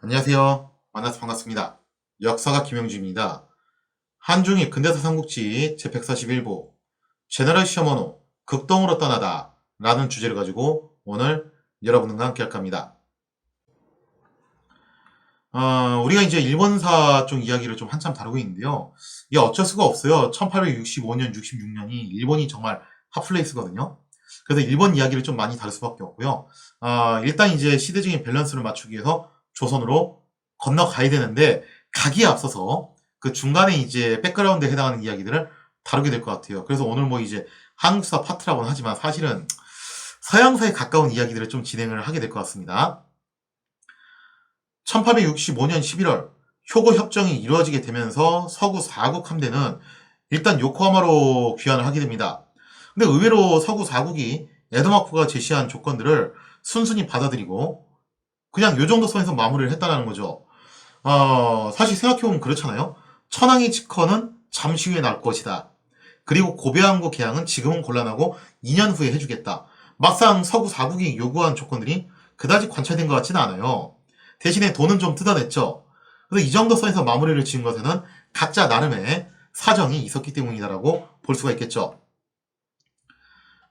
안녕하세요. 만나서 반갑습니다. 역사가 김영주입니다. 한중일 근대사 삼국지 제141부 제너럴 셔머노 극동으로 떠나다 라는 주제를 가지고 오늘 여러분과 함께 할 겁니다. 우리가 이제 일본사 쪽 이야기를 좀 한참 다루고 있는데요. 이게 어쩔 수가 없어요. 1865년, 66년이 일본이 정말 핫플레이스거든요. 그래서 일본 이야기를 좀 많이 다룰 수밖에 없고요. 일단 이제 시대적인 밸런스를 맞추기 위해서 조선으로 건너가야 되는데 가기에 앞서서 그 중간에 이제 백그라운드에 해당하는 이야기들을 다루게 될 것 같아요. 그래서 오늘 뭐 이제 한국사 파트라고는 하지만 사실은 서양사에 가까운 이야기들을 좀 진행을 하게 될 것 같습니다. 1865년 11월 효고 협정이 이루어지게 되면서 서구 4국 함대는 일단 요코하마로 귀환을 하게 됩니다. 근데 의외로 서구 4국이 에도마코가 제시한 조건들을 순순히 받아들이고 그냥 요 정도 선에서 마무리를 했다는 거죠. 사실 생각해보면 그렇잖아요. 천황의 직허는 잠시 후에 날 것이다. 그리고 고배항구 개항은 지금은 곤란하고 2년 후에 해주겠다. 막상 서구 4국이 요구한 조건들이 그다지 관찰된 것 같지는 않아요. 대신에 돈은 좀 뜯어냈죠. 그래서 이 정도 선에서 마무리를 지은 것에는 각자 나름의 사정이 있었기 때문이다라고 볼 수가 있겠죠.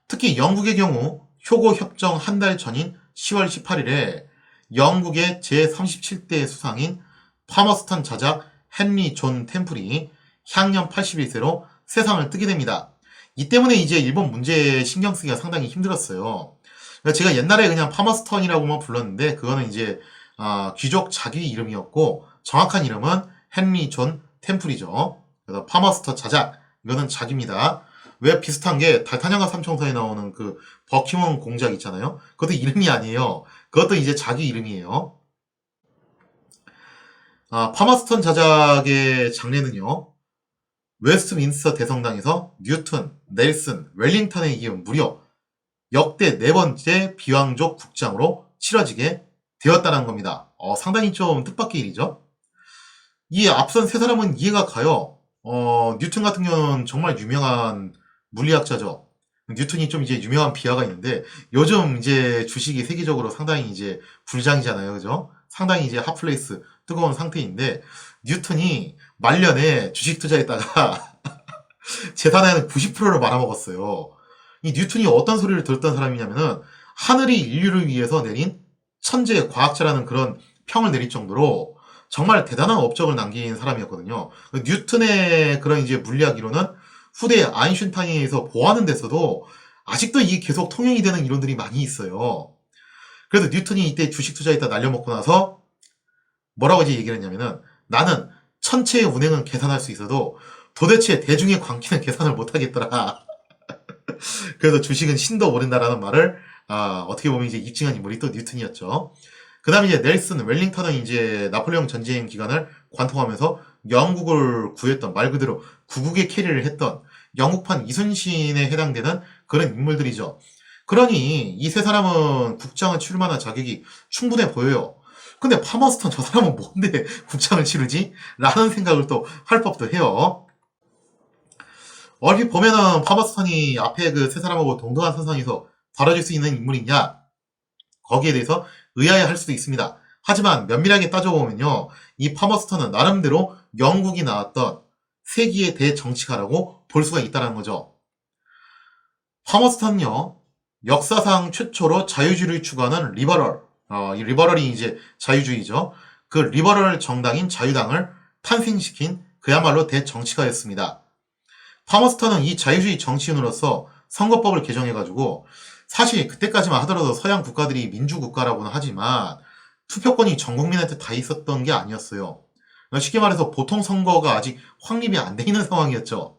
특히 영국의 경우 효고 협정 한 달 전인 10월 18일에 영국의 제37대 수상인 파머스턴 자작 헨리 존 템플이 향년 81세로 세상을 뜨게 됩니다. 이 때문에 이제 일본 문제에 신경 쓰기가 상당히 힘들었어요. 제가 옛날에 그냥 파머스턴이라고만 불렀는데 그거는 이제 귀족 자기 이름이었고 정확한 이름은 헨리 존 템플이죠. 그래서 파머스턴 자작 이거는 자기입니다. 왜 비슷한 게 달타냥과 삼총사에 나오는 그 버킹엄 공작 있잖아요. 그것도 이름이 아니에요. 그것도 이제 자기 이름이에요. 파머스턴 자작의 장례는요. 웨스트민스터 대성당에서 뉴턴, 넬슨, 웰링턴에 이은 무려 역대 4번째 비왕족 국장으로 치러지게 되었다는 겁니다. 상당히 좀 뜻밖의 일이죠. 이 앞선 세 사람은 이해가 가요. 뉴턴 같은 경우는 정말 유명한 물리학자죠. 뉴턴이 좀 이제 유명한 비하가 있는데 요즘 이제 주식이 세계적으로 상당히 이제 불장이잖아요. 그죠? 상당히 이제 핫플레이스 뜨거운 상태인데 뉴턴이 말년에 주식 투자했다가 재산의 한 90%를 말아먹었어요. 이 뉴턴이 어떤 소리를 들었던 사람이냐면은 하늘이 인류를 위해서 내린 천재 과학자라는 그런 평을 내릴 정도로 정말 대단한 업적을 남긴 사람이었거든요. 뉴턴의 그런 이제 물리학 이론은 후대 아인슈타인에 의해서 보완은 됐어도 아직도 이게 계속 통용이 되는 이론들이 많이 있어요. 그래서 뉴턴이 이때 주식 투자했다 날려먹고 나서 뭐라고 이제 얘기를 했냐면은 나는 천체의 운행은 계산할 수 있어도 도대체 대중의 광기는 계산을 못하겠더라. 그래서 주식은 신도 모른다라는 말을 어떻게 보면 이제 입증한 인물이 또 뉴턴이었죠. 그 다음에 이제 넬슨 웰링턴은 이제 나폴레옹 전쟁 기간을 관통하면서 영국을 구했던 말 그대로 구국의 캐리를 했던 영국판 이순신에 해당되는 그런 인물들이죠. 그러니 이 세 사람은 국장을 치를 만한 자격이 충분해 보여요. 근데 파머스턴 저 사람은 뭔데 국장을 치르지? 라는 생각을 또 할 법도 해요. 얼핏 보면은 파머스턴이 앞에 그 세 사람하고 동등한 선상에서 다뤄질 수 있는 인물이냐? 거기에 대해서 의아해할 수도 있습니다. 하지만 면밀하게 따져보면요. 이 파머스턴은 나름대로 영국이 나왔던 세기의 대정치가라고 볼 수가 있다는 거죠. 파머스턴은요. 역사상 최초로 자유주의를 추구하는 리버럴, 이 리버럴이 이제 자유주의죠. 그 리버럴 정당인 자유당을 탄생시킨 그야말로 대정치가였습니다. 파머스턴은 이 자유주의 정치인으로서 선거법을 개정해가지고 사실 그때까지만 하더라도 서양 국가들이 민주국가라고는 하지만 투표권이 전 국민한테 다 있었던 게 아니었어요. 쉽게 말해서 보통 선거가 아직 확립이 안 돼 있는 상황이었죠.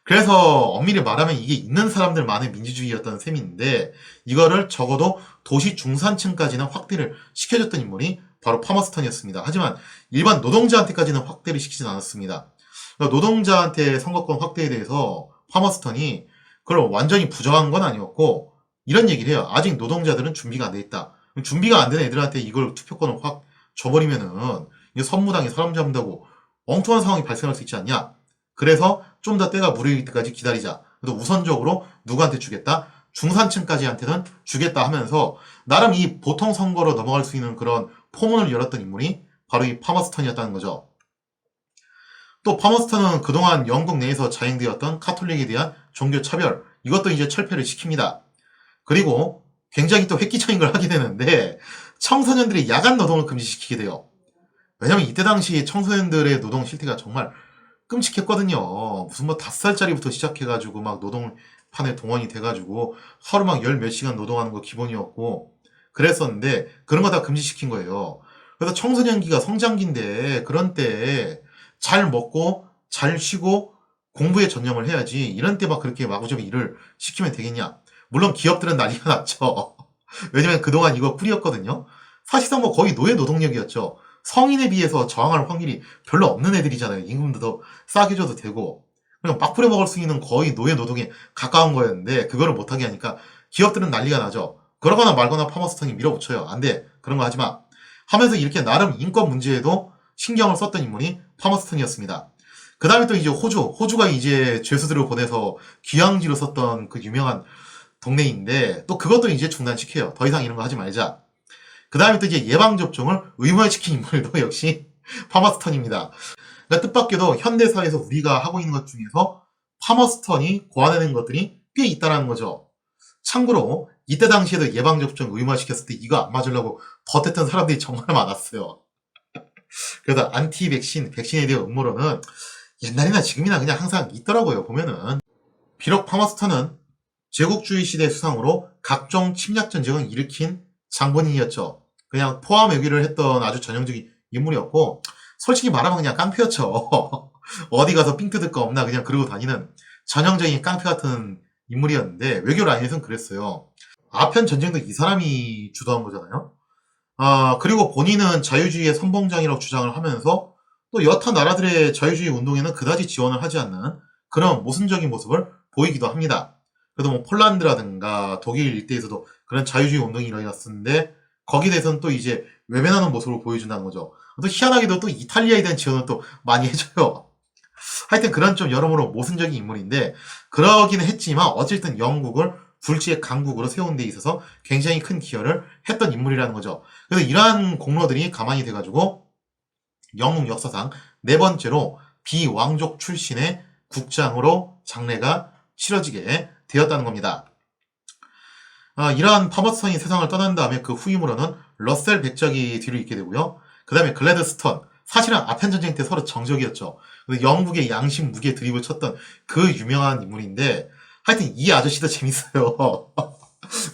그래서 엄밀히 말하면 이게 있는 사람들만의 민주주의였던 셈인데 이거를 적어도 도시 중산층까지는 확대를 시켜줬던 인물이 바로 파머스턴이었습니다. 하지만 일반 노동자한테까지는 확대를 시키진 않았습니다. 노동자한테 선거권 확대에 대해서 파머스턴이 그걸 완전히 부정한 건 아니었고 이런 얘기를 해요. 아직 노동자들은 준비가 안 돼 있다. 준비가 안 된 애들한테 이걸 투표권을 확 줘버리면은 선무당이 사람 잡는다고 엉뚱한 상황이 발생할 수 있지 않냐. 그래서 좀 더 때가 무르익을 때까지 기다리자. 그래서 우선적으로 누구한테 주겠다? 중산층까지한테는 주겠다 하면서 나름 이 보통 선거로 넘어갈 수 있는 그런 포문을 열었던 인물이 바로 이 파머스턴이었다는 거죠. 또 파머스턴은 그동안 영국 내에서 자행되었던 카톨릭에 대한 종교 차별, 이것도 이제 철폐를 시킵니다. 그리고 굉장히 또 획기적인 걸 하게 되는데 청소년들의 야간 노동을 금지시키게 돼요. 왜냐면 이때 당시 청소년들의 노동 실태가 정말 끔찍했거든요. 무슨 뭐 5살짜리부터 시작해가지고 막 노동판에 동원이 돼가지고 하루 막 열 몇 시간 노동하는 거 기본이었고 그랬었는데 그런 거 다 금지시킨 거예요. 그래서 청소년기가 성장기인데 그런 때 잘 먹고 잘 쉬고 공부에 전념을 해야지 이런 때 막 그렇게 마구잡이 일을 시키면 되겠냐. 물론 기업들은 난리가 났죠. 왜냐면 그동안 이거 꿀이었거든요. 사실상 뭐 거의 노예 노동력이었죠. 성인에 비해서 저항할 확률이 별로 없는 애들이잖아요. 임금도 더 싸게 줘도 되고. 그냥 막 뿌려 먹을 수 있는 거의 노예 노동에 가까운 거였는데 그거를 못하게 하니까 기업들은 난리가 나죠. 그러거나 말거나 파머스턴이 밀어붙여요. 안 돼. 그런 거 하지 마. 하면서 이렇게 나름 인권 문제에도 신경을 썼던 인물이 파머스턴이었습니다. 그 다음에 또 이제 호주가 이제 죄수들을 보내서 귀향지로 썼던 그 유명한 동네인데 또 그것도 이제 중단시켜요. 더 이상 이런 거 하지 말자. 그 다음에 또 이제 예방접종을 의무화시킨 인물도 역시 파머스턴입니다. 그러니까 뜻밖에도 현대사회에서 우리가 하고 있는 것 중에서 파머스턴이 고안해낸 것들이 꽤 있다는 거죠. 참고로 이때 당시에도 예방접종 의무화시켰을 때 이거 안 맞으려고 버텼던 사람들이 정말 많았어요. 그래서 안티 백신에 대한 음모론은 옛날이나 지금이나 그냥 항상 있더라고요. 보면은 비록 파머스턴은 제국주의 시대 수상으로 각종 침략 전쟁을 일으킨 장본인이었죠. 그냥 포화 매기를 했던 아주 전형적인 인물이었고 솔직히 말하면 그냥 깡패였죠. 어디 가서 삥 뜯을 거 없나 그냥 그러고 다니는 전형적인 깡패 같은 인물이었는데 외교 라인에서는 그랬어요. 아편 전쟁도 이 사람이 주도한 거잖아요. 그리고 본인은 자유주의의 선봉장이라고 주장을 하면서 또 여타 나라들의 자유주의 운동에는 그다지 지원을 하지 않는 그런 모순적인 모습을 보이기도 합니다. 그래도 뭐 폴란드라든가 독일 일대에서도 그런 자유주의 운동이 일어났었는데 거기에 대해서는 또 이제 외면하는 모습을 보여준다는 거죠. 또 희한하게도 또 이탈리아에 대한 지원을 또 많이 해줘요. 하여튼 그런 좀 여러모로 모순적인 인물인데 그러기는 했지만 어쨌든 영국을 불지의 강국으로 세운 데 있어서 굉장히 큰 기여를 했던 인물이라는 거죠. 그래서 이러한 공로들이 가만히 돼가지고 영국 역사상 네 번째로 비왕족 출신의 국장으로 장례가 치러지게 되었다는 겁니다. 이러한 파머스턴이 세상을 떠난 다음에 그 후임으로는 러셀 백작이 뒤를 잇게 되고요. 그 다음에 글래드스턴. 사실은 아편 전쟁 때 서로 정적이었죠. 영국의 양심 무게 드립을 쳤던 그 유명한 인물인데 하여튼 이 아저씨도 재밌어요.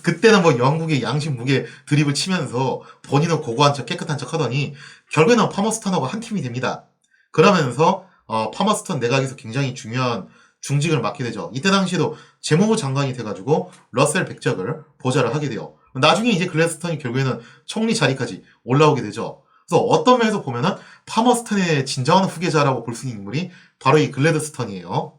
그때는 뭐 영국의 양심 무게 드립을 치면서 본인은 고고한 척 깨끗한 척 하더니 결국에는 파머스턴하고 한 팀이 됩니다. 그러면서 파머스턴 내각에서 굉장히 중요한 중직을 맡게 되죠. 이때 당시에도 재무부 장관이 돼가지고 러셀 백작을 보좌를 하게 돼요. 나중에 이제 글래드스턴이 결국에는 총리 자리까지 올라오게 되죠. 그래서 어떤 면에서 보면은 파머스턴의 진정한 후계자라고 볼 수 있는 인물이 바로 이 글래드스턴이에요.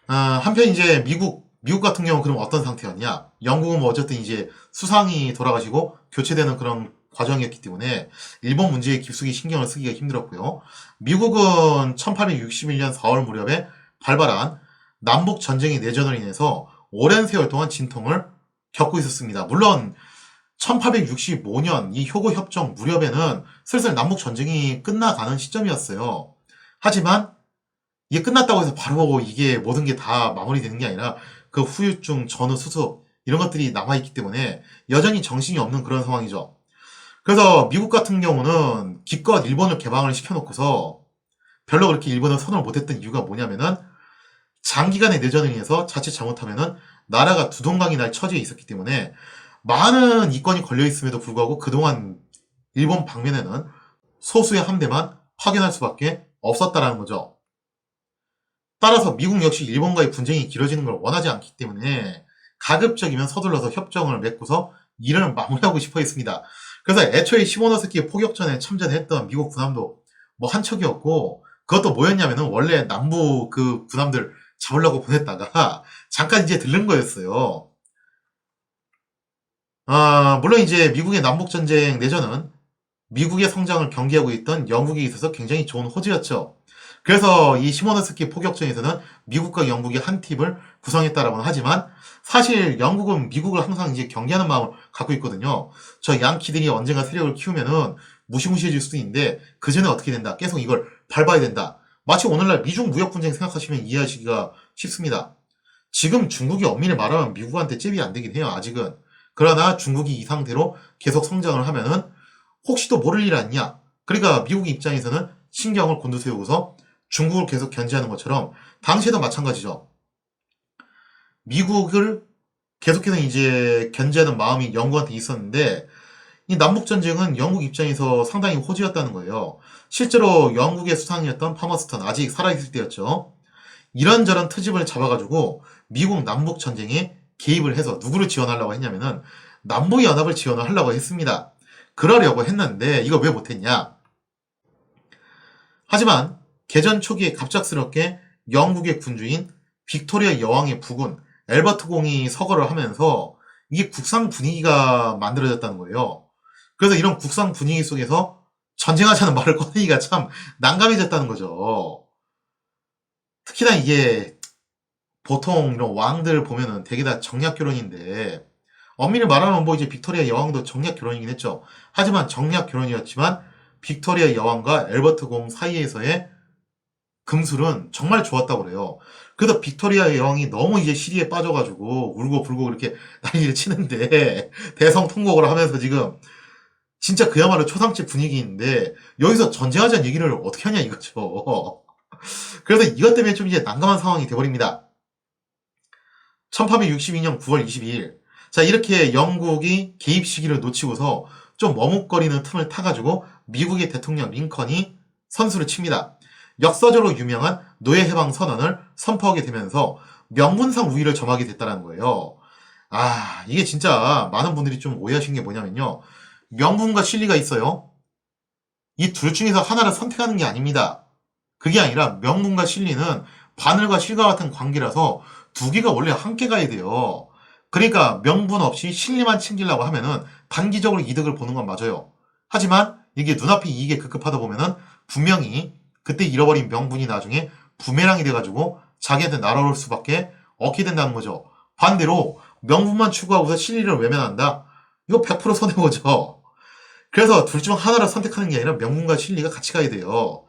한편 이제 미국 같은 경우는 그럼 어떤 상태였냐? 영국은 뭐 어쨌든 이제 수상이 돌아가시고 교체되는 그런 과정이었기 때문에 일본 문제에 깊숙이 신경을 쓰기가 힘들었고요. 미국은 1861년 4월 무렵에 발발한 남북 전쟁의 내전으로 인해서 오랜 세월 동안 진통을 겪고 있었습니다. 물론 1865년 이 효고 협정 무렵에는 슬슬 남북 전쟁이 끝나가는 시점이었어요. 하지만 이게 끝났다고 해서 바로 이게 모든 게 다 마무리되는 게 아니라 그 후유증, 전후, 수습 이런 것들이 남아있기 때문에 여전히 정신이 없는 그런 상황이죠. 그래서 미국 같은 경우는 기껏 일본을 개방을 시켜놓고서 별로 그렇게 일본을 선호를 못했던 이유가 뭐냐면은 장기간의 내전을 인해서 자칫 잘못하면은 나라가 두동강이 날 처지에 있었기 때문에 많은 이권이 걸려있음에도 불구하고 그동안 일본 방면에는 소수의 함대만 파견할 수밖에 없었다라는 거죠. 따라서 미국 역시 일본과의 분쟁이 길어지는 걸 원하지 않기 때문에 가급적이면 서둘러서 협정을 맺고서 일을 마무리하고 싶어 했습니다. 그래서 애초에 시모노세키 포격전에 참전했던 미국 군함도 뭐 한 척이었고 그것도 뭐였냐면은 원래 남부 그 군함들 잡으려고 보냈다가 잠깐 이제 들른 거였어요. 물론 이제 미국의 남북전쟁 내전은 미국의 성장을 경계하고 있던 영국에 있어서 굉장히 좋은 호재였죠. 그래서 이 시모노스키 포격전에서는 미국과 영국이 한 팀을 구성했다라고는 하지만 사실 영국은 미국을 항상 이제 경계하는 마음을 갖고 있거든요. 저 양키들이 언젠가 세력을 키우면은 무시무시해질 수도 있는데 그 전에 어떻게 된다. 계속 이걸 밟아야 된다. 마치 오늘날 미중 무역 분쟁 생각하시면 이해하시기가 쉽습니다. 지금 중국이 엄밀히 말하면 미국한테 잽이 안 되긴 해요. 아직은. 그러나 중국이 이 상태로 계속 성장을 하면은 혹시 또 모를 일 아니냐. 그러니까 미국 입장에서는 신경을 곤두세우고서 중국을 계속 견제하는 것처럼 당시에도 마찬가지죠. 미국을 계속해서 이제 견제하는 마음이 영국한테 있었는데 이 남북전쟁은 영국 입장에서 상당히 호지였다는 거예요. 실제로 영국의 수상이었던 파머스턴 아직 살아있을 때였죠. 이런저런 트집을 잡아가지고 미국 남북전쟁에 개입을 해서 누구를 지원하려고 했냐면은 남북연합을 지원을 하려고 했습니다. 그러려고 했는데 이거 왜 못했냐? 하지만 개전 초기에 갑작스럽게 영국의 군주인 빅토리아 여왕의 부군 엘버트 공이 서거를 하면서 이게 국상 분위기가 만들어졌다는 거예요. 그래서 이런 국상 분위기 속에서 전쟁하자는 말을 꺼내기가 참 난감해졌다는 거죠. 특히나 이게 보통 이런 왕들 보면은 되게 다 정략 결혼인데 엄밀히 말하면 뭐 이제 빅토리아 여왕도 정략 결혼이긴 했죠. 하지만 정략 결혼이었지만 빅토리아 여왕과 엘버트 공 사이에서의 금술은 정말 좋았다고 그래요. 그래서 빅토리아 여왕이 너무 이제 시리에 빠져가지고 울고불고 그렇게 난리를 치는데 대성통곡을 하면서 지금 진짜 그야말로 초상집 분위기인데 여기서 전쟁하자는 얘기를 어떻게 하냐 이거죠. 그래서 이것 때문에 좀 이제 난감한 상황이 돼버립니다. 1862년 9월 22일. 자, 이렇게 영국이 개입 시기를 놓치고서 좀 머뭇거리는 틈을 타가지고 미국의 대통령 링컨이 선수를 칩니다. 역사적으로 유명한 노예해방 선언을 선포하게 되면서 명분상 우위를 점하게 됐다는 거예요. 아, 이게 진짜 많은 분들이 좀 오해하신 게 뭐냐면요. 명분과 실리가 있어요. 이 둘 중에서 하나를 선택하는 게 아닙니다. 그게 아니라 명분과 실리는 바늘과 실과 같은 관계라서 두 개가 원래 함께 가야 돼요. 그러니까 명분 없이 실리만 챙기려고 하면은 단기적으로 이득을 보는 건 맞아요. 하지만 이게 눈앞에 이익에 급급하다 보면은 분명히 그때 잃어버린 명분이 나중에 부메랑이 돼가지고 자기한테 날아올 수밖에 없게 된다는 거죠. 반대로 명분만 추구하고서 실리를 외면한다? 이거 100% 손해보죠. 그래서 둘 중 하나를 선택하는 게 아니라 명분과 실리가 같이 가야 돼요.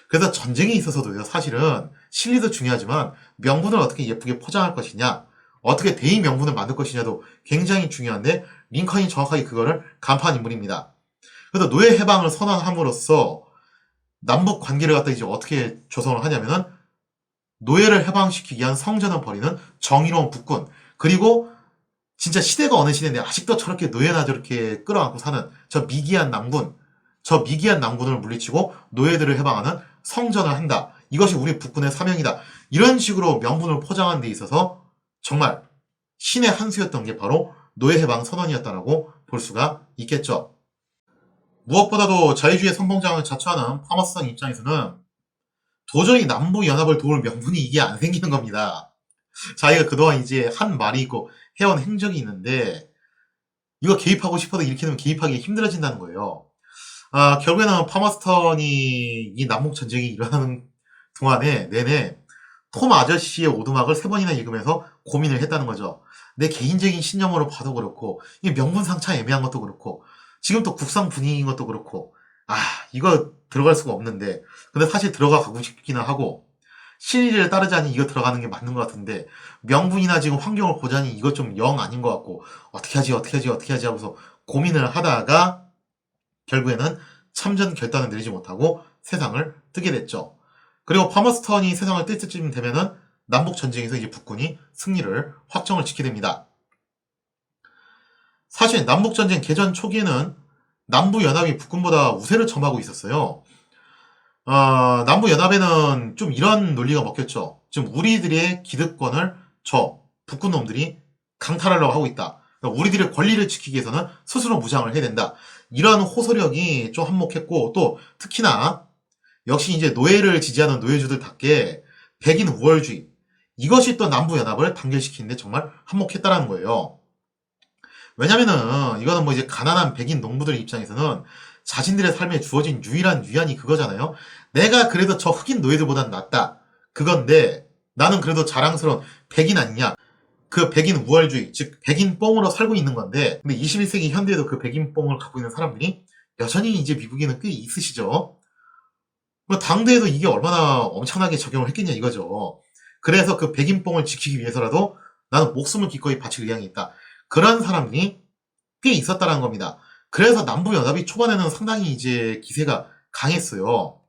그래서 전쟁에 있어서도요, 사실은 실리도 중요하지만 명분을 어떻게 예쁘게 포장할 것이냐, 어떻게 대의 명분을 만들 것이냐도 굉장히 중요한데 링컨이 정확하게 그거를 간파한 인물입니다. 그래서 노예 해방을 선언함으로써 남북 관계를 갖다 이제 어떻게 조성을 하냐면은 노예를 해방시키기 위한 성전을 벌이는 정의로운 국군, 그리고 진짜 시대가 어느 시대인데 아직도 저렇게 노예나 저렇게 끌어안고 사는 저 미개한 남군, 저 미개한 남군을 물리치고 노예들을 해방하는 성전을 한다. 이것이 우리 국군의 사명이다. 이런 식으로 명분을 포장하는 데 있어서 정말 신의 한 수였던 게 바로 노예 해방 선언이었다라고 볼 수가 있겠죠. 무엇보다도 자유주의 선봉장을 자처하는 파머스턴 입장에서는 도저히 남북 연합을 도울 명분이 이게 안 생기는 겁니다. 자기가 그동안 이제 한 말이 있고 해온 행적이 있는데 이거 개입하고 싶어도 이렇게 되면 개입하기 힘들어진다는 거예요. 아, 결국에는 파머스턴이 이 남북 전쟁이 일어나는 동안에 내내 톰 아저씨의 오두막을 3번이나 읽으면서 고민을 했다는 거죠. 내 개인적인 신념으로 봐도 그렇고 이 명분상 차 애매한 것도 그렇고 지금 또 국상 분위기인 것도 그렇고 아, 이거 들어갈 수가 없는데 근데 사실 들어가고 싶기는 하고 실리를 따르자니 이거 들어가는 게 맞는 것 같은데 명분이나 지금 환경을 보자니 이거 좀 영 아닌 것 같고 어떻게 하지 하고서 고민을 하다가 결국에는 참전 결단을 내리지 못하고 세상을 뜨게 됐죠. 그리고 파머스턴이 세상을 뜰 때쯤 되면은 남북 전쟁에서 이제 북군이 승리를 확정을 지게 됩니다. 사실 남북 전쟁 개전 초기에는 남부 연합이 북군보다 우세를 점하고 있었어요. 남부 연합에는 좀 이런 논리가 먹혔죠. 지금 우리들의 기득권을 저 북군 놈들이 강탈하려고 하고 있다. 그러니까 우리들의 권리를 지키기 위해서는 스스로 무장을 해야 된다. 이런 호소력이 좀 한몫했고 또 특히나 역시 이제 노예를 지지하는 노예주들답게 백인 우월주의 이것이 또 남부 연합을 단결시키는데 정말 한몫했다라는 거예요. 왜냐면은 이거는 뭐 이제 가난한 백인 농부들 입장에서는 자신들의 삶에 주어진 유일한 위안이 그거잖아요. 내가 그래도 저 흑인 노예들보단 낫다. 그건데 나는 그래도 자랑스러운 백인 아니냐. 그 백인 우월주의, 즉 백인 뽕으로 살고 있는 건데, 근데 21세기 현대에도 그 백인 뽕을 갖고 있는 사람들이 여전히 이제 미국에는 꽤 있으시죠. 뭐 당대에도 이게 얼마나 엄청나게 적용을 했겠냐 이거죠. 그래서 그 백인 뽕을 지키기 위해서라도 나는 목숨을 기꺼이 바칠 의향이 있다. 그런 사람들이 꽤 있었다는 겁니다. 그래서 남부연합이 초반에는 상당히 이제 기세가 강했어요.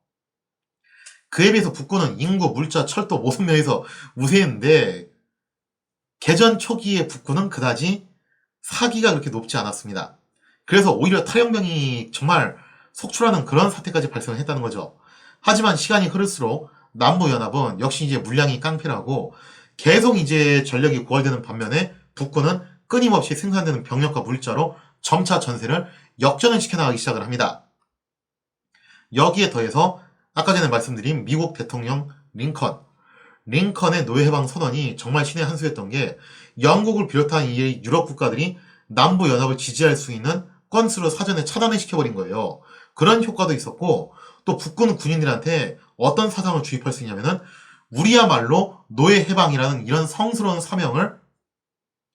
그에 비해서 북군은 인구, 물자, 철도 모든 면에서 우세했는데 개전 초기의 북군은 그다지 사기가 그렇게 높지 않았습니다. 그래서 오히려 탈영병이 정말 속출하는 그런 사태까지 발생했다는 거죠. 하지만 시간이 흐를수록 남부연합은 역시 이제 물량이 깡패라고 계속 이제 전력이 고갈되는 반면에 북군은 끊임없이 생산되는 병력과 물자로 점차 전세를 역전을 시켜나가기 시작을 합니다. 여기에 더해서 아까 전에 말씀드린 미국 대통령 링컨의 노예해방 선언이 정말 신의 한 수였던 게 영국을 비롯한 이 유럽 국가들이 남부연합을 지지할 수 있는 건수를 사전에 차단을 시켜버린 거예요. 그런 효과도 있었고 또 북군 군인들한테 어떤 사상을 주입할 수 있냐면은 우리야말로 노예해방이라는 이런 성스러운 사명을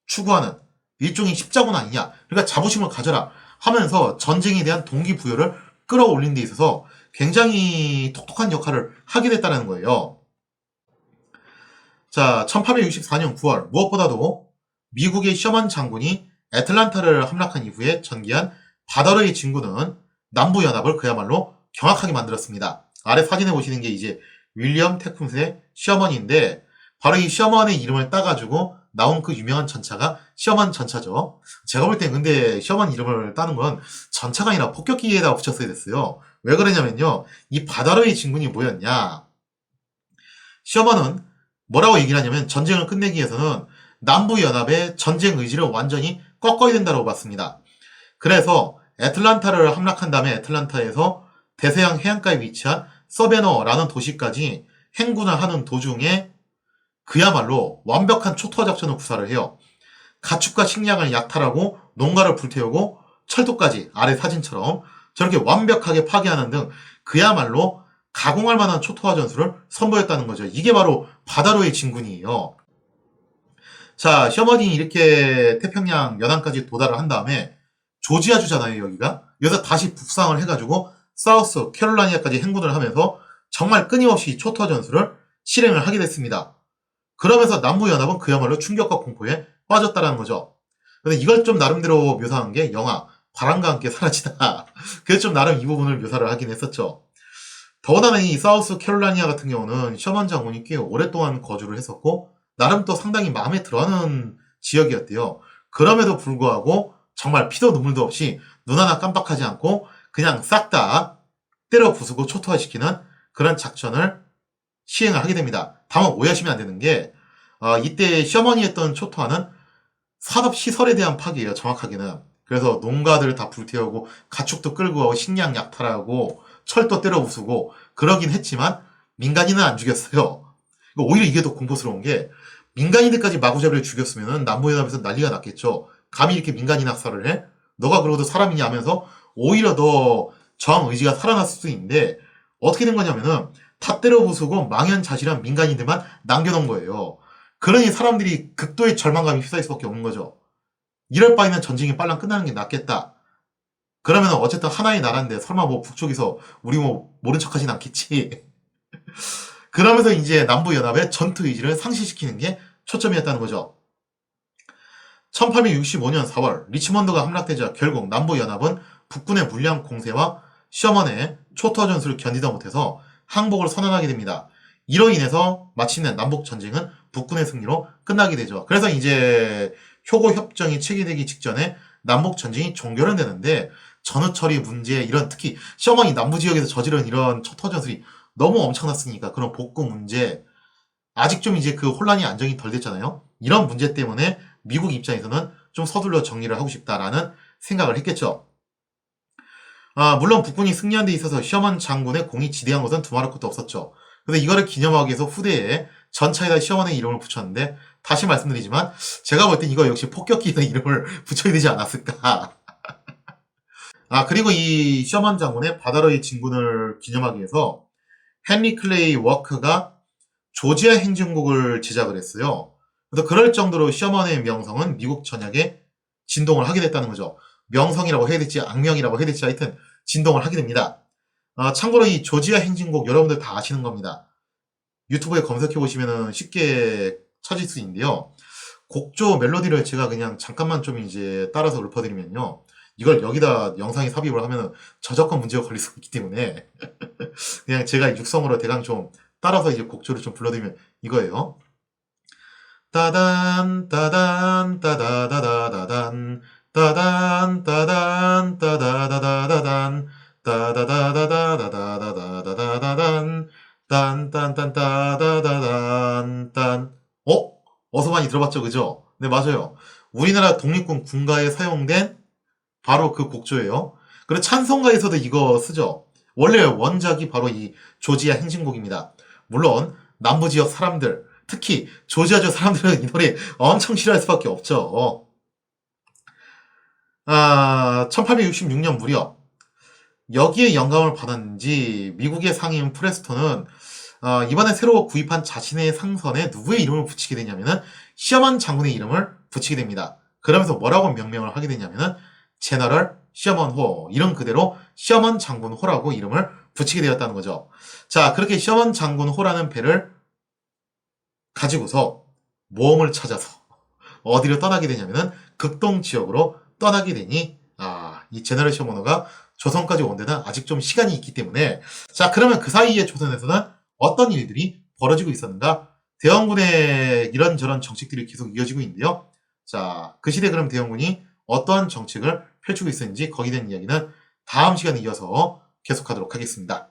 추구하는 일종의 십자군 아니냐. 그러니까 자부심을 가져라 하면서 전쟁에 대한 동기부여를 끌어올린 데 있어서 굉장히 톡톡한 역할을 하게 됐다는 거예요. 자, 1864년 9월 무엇보다도 미국의 셔먼 장군이 애틀란타를 함락한 이후에 전개한 바다로의 진군은 남부연합을 그야말로 경악하게 만들었습니다. 아래 사진에 보시는 게 이제 윌리엄 테쿤스의 셔먼인데 바로 이 셔먼의 이름을 따가지고 나온 그 유명한 전차가 셔먼 전차죠. 제가 볼 땐 근데 셔먼 이름을 따는 건 전차가 아니라 폭격기에다 붙였어야 됐어요. 왜 그러냐면요. 이 바다로의 진군이 뭐였냐. 셔먼은 뭐라고 얘기를 하냐면 전쟁을 끝내기 위해서는 남부연합의 전쟁 의지를 완전히 꺾어야 된다고 봤습니다. 그래서 애틀란타를 함락한 다음에 애틀란타에서 대서양 해안가에 위치한 서베너라는 도시까지 행군을 하는 도중에 그야말로 완벽한 초토화 작전을 구사를 해요. 가축과 식량을 약탈하고 농가를 불태우고 철도까지 아래 사진처럼 저렇게 완벽하게 파괴하는 등 그야말로 가공할 만한 초토화 전술을 선보였다는 거죠. 이게 바로 바다로의 진군이에요. 자, 셔먼이 이렇게 태평양 연안까지 도달을 한 다음에 조지아주잖아요, 여기가. 여기서 다시 북상을 해가지고 사우스 캐롤라이나까지 행군을 하면서 정말 끊임없이 초토화 전술을 실행을 하게 됐습니다. 그러면서 남부연합은 그야말로 충격과 공포에 빠졌다는 거죠. 근데 이걸 좀 나름대로 묘사한 게 영화 바람과 함께 사라지다. 그래서 좀 나름 이 부분을 묘사를 하긴 했었죠. 더군다나 이 사우스 캐롤라이나 같은 경우는 셔먼 장군이 꽤 오랫동안 거주를 했었고 나름 또 상당히 마음에 들어하는 지역이었대요. 그럼에도 불구하고 정말 피도 눈물도 없이 눈 하나 깜빡하지 않고 그냥 싹 다 때려 부수고 초토화시키는 그런 작전을 시행을 하게 됩니다. 다만 오해하시면 안 되는 게 이때 셔먼이 했던 초토화는 산업시설에 대한 파괴예요. 정확하게는. 그래서 농가들을 다 불태우고 가축도 끌고 가고 식량 약탈하고 철도 때려 부수고 그러긴 했지만 민간인은 안 죽였어요. 오히려 이게 더 공포스러운 게 민간인들까지 마구잡이를 죽였으면 남부연합에서 난리가 났겠죠. 감히 이렇게 민간인 학살을 해? 너가 그러고도 사람이냐 하면서 오히려 더 저항 의지가 살아났을 수도 있는데 어떻게 된 거냐면은 다 때려 부수고 망연자실한 민간인들만 남겨놓은 거예요. 그러니 사람들이 극도의 절망감이 휩싸일 수밖에 없는 거죠. 이럴 바에는 전쟁이 빨랑 끝나는 게 낫겠다. 그러면 어쨌든 하나의 나라인데 설마 뭐 북쪽에서 우리 뭐 모른 척하진 않겠지. 그러면서 이제 남부연합의 전투 의지를 상실시키는 게 초점이었다는 거죠. 1865년 4월 리치먼드가 함락되자 결국 남부연합은 북군의 물량 공세와 셔먼의 초토화 전술을 견디다 못해서 항복을 선언하게 됩니다. 이로 인해서 마침내 남북전쟁은 북군의 승리로 끝나게 되죠. 그래서 이제 효고 협정이 체결되기 직전에 남북전쟁이 종결은 되는데 전후처리 문제 이런 특히 셔먼이 남부지역에서 저지른 이런 초토화 전술이 너무 엄청났으니까 그런 복구 문제 아직 좀 이제 그 혼란이 안정이 덜 됐잖아요. 이런 문제 때문에 미국 입장에서는 좀 서둘러 정리를 하고 싶다라는 생각을 했겠죠. 물론 북군이 승리한 데 있어서 셔먼 장군의 공이 지대한 것은 두말할 것도 없었죠. 근데 이거를 기념하기 위해서 후대에 전차에다 시어머니 이름을 붙였는데 다시 말씀드리지만 제가 볼 땐 이거 역시 폭격기의 이름을 붙여야 되지 않았을까. 그리고 이 셔먼 장군의 바다로의 진군을 기념하기 위해서 헨리 클레이 워크가 조지아 행진곡을 제작을 했어요. 그래서 그럴 정도로 셔먼의 명성은 미국 전역에 진동을 하게 됐다는 거죠. 명성이라고 해야 될지 악명이라고 해야 될지 하여튼 진동을 하게 됩니다. 참고로 이 조지아 행진곡 여러분들 다 아시는 겁니다. 유튜브에 검색해 보시면 쉽게 찾을 수 있는데요. 곡조 멜로디를 제가 그냥 잠깐만 좀 이제 따라서 읊어드리면요. 이걸 여기다 영상에 삽입을 하면 저작권 문제가 걸릴 수 있기 때문에 그냥 제가 육성으로 대강 좀 따라서 이제 곡조를 좀 불러드리면 이거예요. 따단 따단 따다다다다단 따단 따단 따다다다다단 따다다다다다다다다단 딴딴딴따다다단 딴. 어서 많이 들어봤죠, 그죠? 네, 맞아요. 우리나라 독립군 군가에 사용된 바로 그 곡조예요. 그리고 찬송가에서도 이거 쓰죠. 원래 원작이 바로 이 조지아 행진곡입니다. 물론 남부 지역 사람들, 특히 조지아주 사람들은 이 노래 엄청 싫어할 수밖에 없죠. 1866년 무렵 여기에 영감을 받았는지 미국의 상인 프레스톤은 이번에 새로 구입한 자신의 상선에 누구의 이름을 붙이게 되냐면은 시어먼 장군의 이름을 붙이게 됩니다. 그러면서 뭐라고 명명을 하게 되냐면은 제너럴 시어먼 호, 이름 그대로 시어먼 장군 호라고 이름을 붙이게 되었다는 거죠. 자, 그렇게 시어먼 장군 호라는 배를 가지고서 모험을 찾아서 어디로 떠나게 되냐면은 극동 지역으로 떠나게 되니 이 제너럴 시어먼 호가 조선까지 온 데는 아직 좀 시간이 있기 때문에, 자, 그러면 그 사이에 조선에서는 어떤 일들이 벌어지고 있었는가? 대원군의 이런저런 정책들이 계속 이어지고 있는데요. 자, 그 시대 그럼 대원군이 어떠한 정책을 펼치고 있었는지 거기에 대한 이야기는 다음 시간에 이어서 계속하도록 하겠습니다.